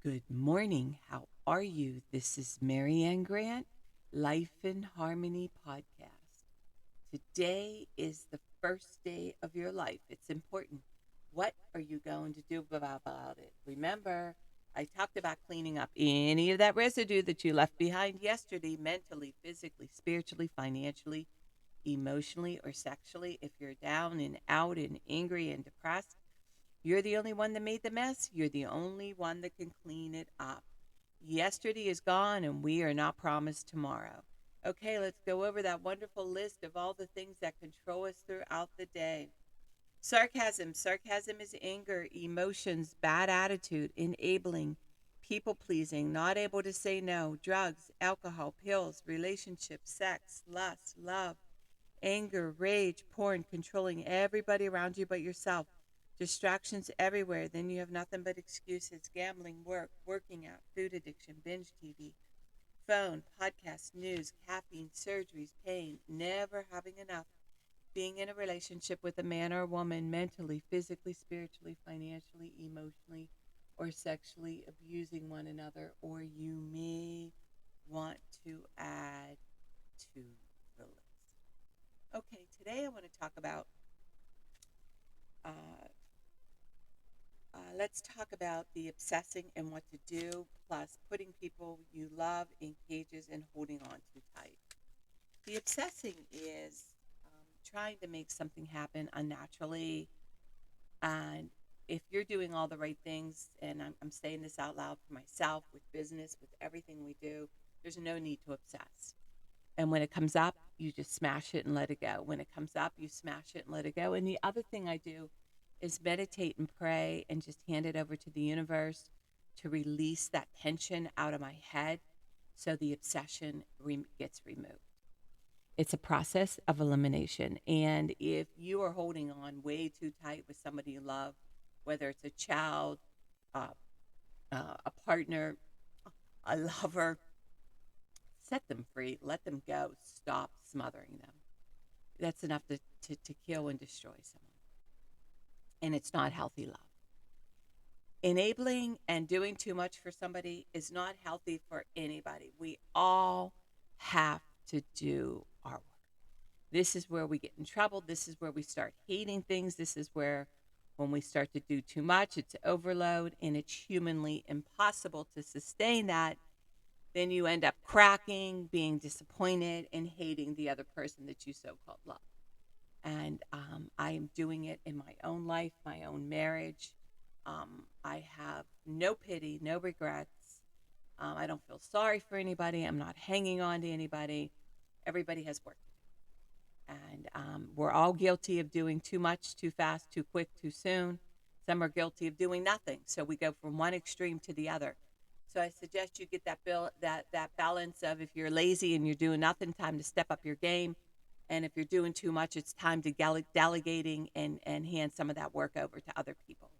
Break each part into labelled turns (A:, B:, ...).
A: Good morning. How are you? This is Marianne Grant, Life in Harmony podcast. Today is the first day of your life. It's important. What are you going to do about it? Remember, I talked about cleaning up any of that residue that you left behind yesterday, mentally, physically, spiritually, financially, emotionally, or sexually. If you're down and out and angry and depressed, you're the only one that made the mess. You're the only one that can clean it up. Yesterday is gone, and we are not promised tomorrow. Okay, let's go over that wonderful list of all the things that control us throughout the day. Sarcasm. Sarcasm is anger, emotions, bad attitude, enabling, people pleasing, not able to say no, drugs, alcohol, pills, relationships, sex, lust, love, anger, rage, porn, controlling everybody around you but yourself. Distractions everywhere. Then you have nothing but excuses. Gambling, work, working out, food addiction, binge TV, phone, podcast, news, caffeine, surgeries, pain, never having enough. Being in a relationship with a man or a woman, mentally, physically, spiritually, financially, emotionally, or sexually abusing one another, or you may want to add to the list. Okay, today I want to talk about uh, let's talk about the obsessing and what to do, plus putting people you love in cages and holding on too tight. The obsessing is trying to make something happen unnaturally. And if you're doing all the right things, and I'm saying this out loud for myself, with business, with everything we do, there's no need to obsess. And when it comes up, you just smash it and let it go. When it comes up, you smash it and let it go. And the other thing I do is meditate and pray and just hand it over to the universe to release that tension out of my head so the obsession gets removed. It's a process of elimination. And if you are holding on way too tight with somebody you love, whether it's a child, uh, a partner, a lover, set them free, let them go, stop smothering them. That's enough to kill and destroy someone. And it's not healthy love. Enabling and doing too much for somebody is not healthy for anybody. We all have to do our work. This is where we get in trouble. This is where we start hating things. This is where, when we start to do too much, it's overload and it's humanly impossible to sustain that. Then you end up cracking, being disappointed, and hating the other person that you so called love. And I am doing it in my own life, my own marriage. I have no pity, no regrets. I don't feel sorry for anybody. I'm not hanging on to anybody. Everybody has work to do. And we're all guilty of doing too much, too fast, too quick, too soon. Some are guilty of doing nothing. So we go from one extreme to the other. So I suggest you get that balance of, if you're lazy and you're doing nothing, time to step up your game. And if you're doing too much, it's time to delegating and hand some of that work over to other people.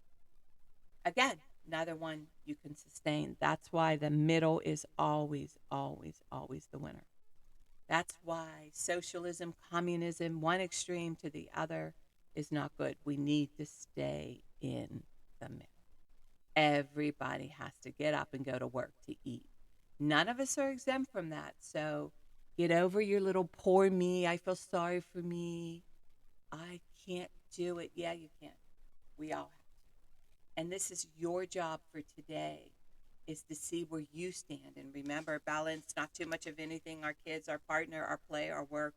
A: Again, neither one you can sustain. That's why the middle is always, always, always the winner. That's why socialism, communism, one extreme to the other is not good. We need to stay in the middle. Everybody has to get up and go to work to eat. None of us are exempt from that. So get over your little poor me. I feel sorry for me. I can't do it. Yeah, you can. We all have to. And this is your job for today, is to see where you stand. And remember, balance, not too much of anything, our kids, our partner, our play, our work.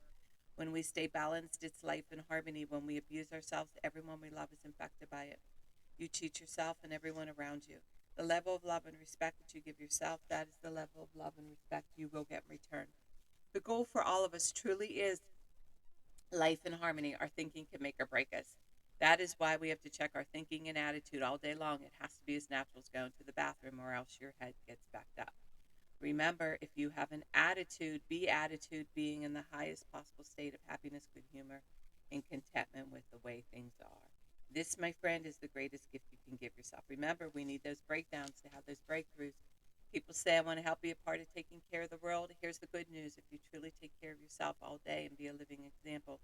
A: When we stay balanced, it's life in harmony. When we abuse ourselves, everyone we love is infected by it. You cheat yourself and everyone around you. The level of love and respect that you give yourself, that is the level of love and respect you will get in return. The goal for all of us truly is life in harmony. Our thinking can make or break us. That is why we have to check our thinking and attitude all day long. It has to be as natural as going to the bathroom, or else your head gets backed up. Remember, if you have an attitude, be attitude, being in the highest possible state of happiness, good humor, and contentment with the way things are. This, my friend, is the greatest gift you can give yourself. Remember, we need those breakdowns to have those breakthroughs. People say, I want to help be a part of taking care of the world. Here's the good news. If you truly take care of yourself all day and be a living example,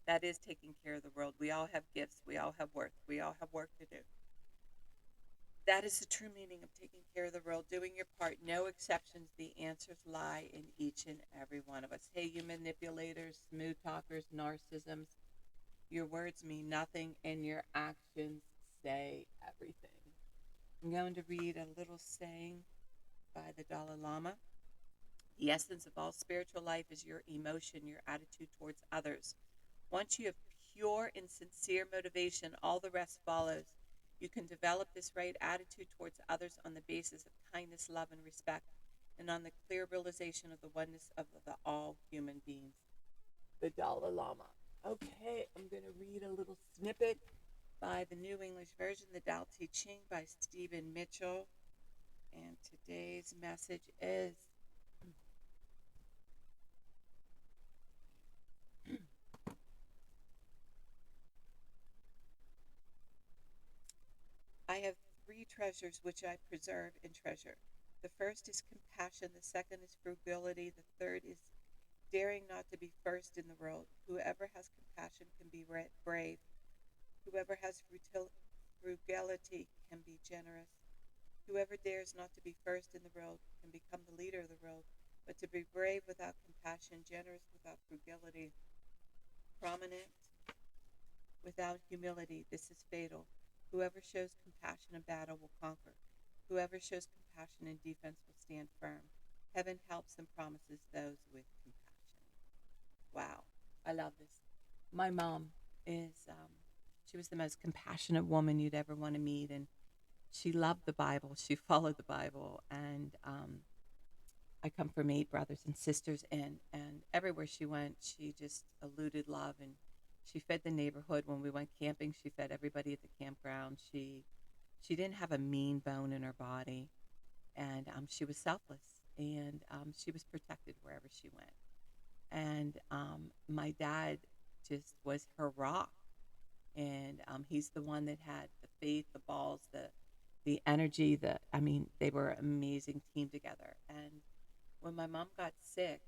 A: that is taking care of the world. We all have gifts. We all have worth. We all have work to do. That is the true meaning of taking care of the world, doing your part, no exceptions. The answers lie in each and every one of us. Hey, you manipulators, smooth talkers, narcissisms, your words mean nothing and your actions say everything. I'm going to read a little saying by the Dalai Lama. The essence of all spiritual life is your emotion, your attitude towards others. Once you have pure and sincere motivation, all the rest follows. You can develop this right attitude towards others on the basis of kindness, love, and respect, and on the clear realization of the oneness of the all human beings. The Dalai Lama. Okay, I'm going to read a little snippet by the New English Version, the Tao Te Ching by Stephen Mitchell. And today's message is I have three treasures which I preserve and treasure. The first is compassion, the second is frugality, the third is daring not to be first in the world. Whoever has compassion can be brave. Whoever has frugality can be generous. Whoever dares not to be first in the world can become the leader of the world. But to be brave without compassion, generous without frugality, prominent without humility, this is fatal. Whoever shows compassion in battle will conquer. Whoever shows compassion in defense will stand firm. Heaven helps and promises those with compassion. Wow, I love this. My mom she was the most compassionate woman you'd ever want to meet, and she loved the Bible. She followed the Bible, and I come from 8 brothers and sisters, and everywhere she went, she just eluded love, and she fed the neighborhood. When we went camping, she fed everybody at the campground. She didn't have a mean bone in her body, and she was selfless, and she was protected wherever she went. And my dad just was her rock, and he's the one that had the faith, the balls, the energy. The I mean, they were an amazing team together. And when my mom got sick,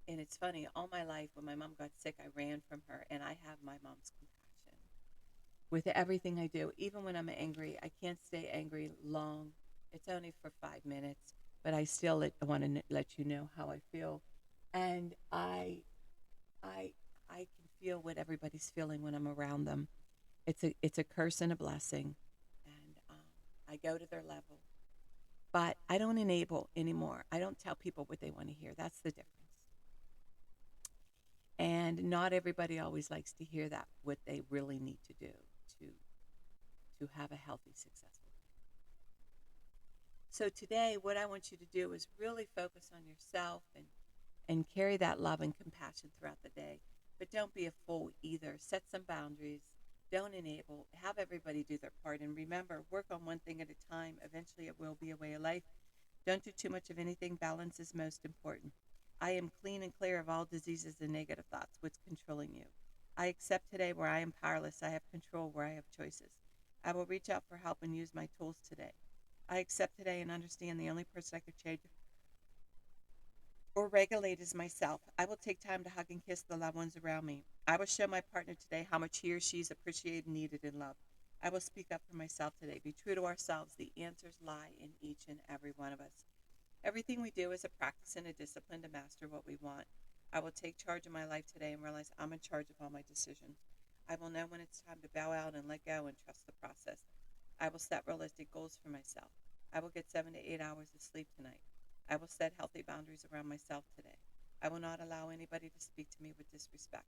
A: and it's funny, all my life when my mom got sick, I ran from her, and I have my mom's compassion with everything I do. Even when I'm angry, I can't stay angry long. It's only for 5 minutes, but I still want to let you know how I feel, and I I can feel what everybody's feeling when I'm around them. It's a curse and a blessing, and I go to their level, but I don't enable anymore. I don't tell people what they want to hear. That's the difference. And not everybody always likes to hear that what they really need to do to have a healthy, successful day. So today, what I want you to do is really focus on yourself and carry that love and compassion throughout the day. But don't be a fool either. Set some boundaries. Don't enable. Have everybody do their part. And remember, work on one thing at a time. Eventually, it will be a way of life. Don't do too much of anything. Balance is most important. I am clean and clear of all diseases and negative thoughts. What's controlling you? I accept today where I am powerless. I have control where I have choices. I will reach out for help and use my tools today. I accept today and understand the only person I could change or regulate is myself. I will take time to hug and kiss the loved ones around me. I will show my partner today how much he or she is appreciated, needed, and loved. I will speak up for myself today. Be true to ourselves. The answers lie in each and every one of us. Everything we do is a practice and a discipline to master what we want. I will take charge of my life today and realize I'm in charge of all my decisions. I will know when it's time to bow out and let go and trust the process. I will set realistic goals for myself. I will get 7 to 8 hours of sleep tonight. I will set healthy boundaries around myself today. I will not allow anybody to speak to me with disrespect.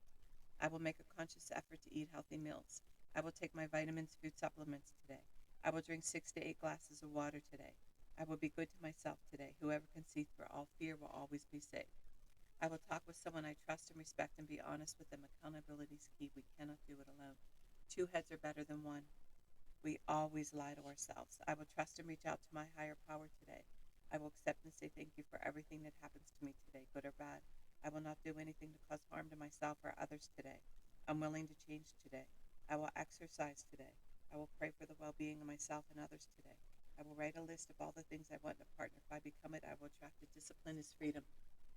A: I will make a conscious effort to eat healthy meals. I will take my vitamins, food supplements today. I will drink 6 to 8 glasses of water today. I will be good to myself today. Whoever can see through all fear will always be safe. I will talk with someone I trust and respect and be honest with them. Accountability is key. We cannot do it alone. Two heads are better than one. We always lie to ourselves. I will trust and reach out to my higher power today. I will accept and say thank you for everything that happens to me today, good or bad. I will not do anything to cause harm to myself or others today. I'm willing to change today. I will exercise today. I will pray for the well-being of myself and others today. I will write a list of all the things I want in a partner. If I become it, I will attract it. Discipline is freedom.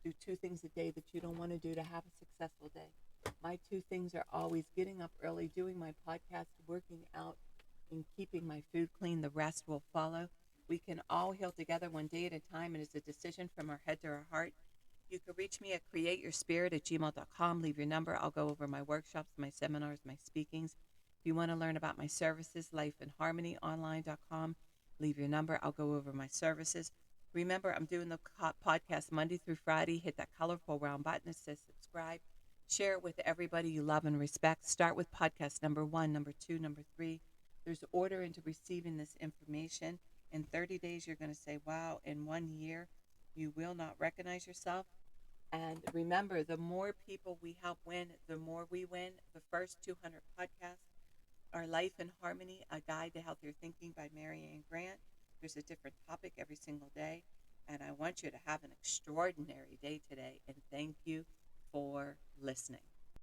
A: Do 2 things a day that you don't want to do to have a successful day. My 2 things are always getting up early, doing my podcast, working out, in keeping my food clean. The rest will follow. We can all heal together one day at a time, and it's a decision from our head to our heart. You can reach me at createyourspirit@gmail.com. Leave your number. I'll go over my workshops, my seminars, my speakings. If you want to learn about my services, lifeinharmonyonline.com. Leave your number. I'll go over my services. Remember, I'm doing the podcast Monday through Friday. Hit that colorful round button that says subscribe. Share it with everybody you love and respect. Start with podcast number 1, number 2, number 3. There's order into receiving this information. In 30 days, you're going to say, wow. In 1 year, you will not recognize yourself. And remember, the more people we help win, the more we win. The first 200 podcasts are Life in Harmony, A Guide to Healthier Thinking by Mary Ann Grant. There's a different topic every single day. And I want you to have an extraordinary day today. And thank you for listening.